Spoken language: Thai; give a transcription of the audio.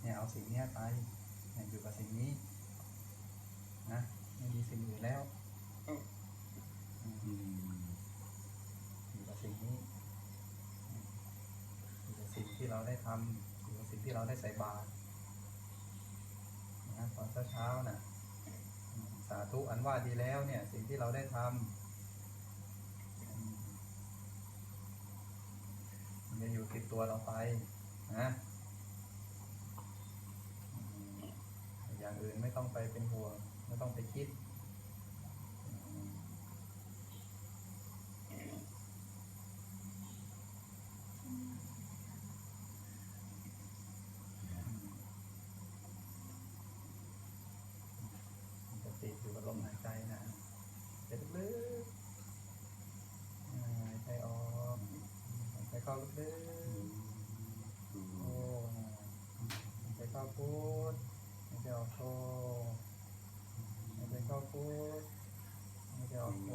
เนี่ยเอาสิ่งนี้ไปเนี่ยอยู่กับสิ่งนี้นะไม่มีสิ่งอื่นแล้วอยู่กับสิ่งนี้อยู่กับสิ่งที่เราได้ทำอยู่กับสิ่งที่เราได้ใส่บาตรนะตอนเช้าน่ะสาธุอันว่าดีแล้วเนี่ยสิ่งที่เราได้ทำมันจะอยู่ติดตัวเราไปนะอย่างอื่นไม่ต้องไปเป็นห่วงไม่ต้องไปคิดจะติดอยู่กับลมหายใจนะจะลึกหายใจออกหายใจเข้าลึกโอ้หายใจเข้าพุทหายใจออกโทหายใจเข้าพุทหายใจออกโท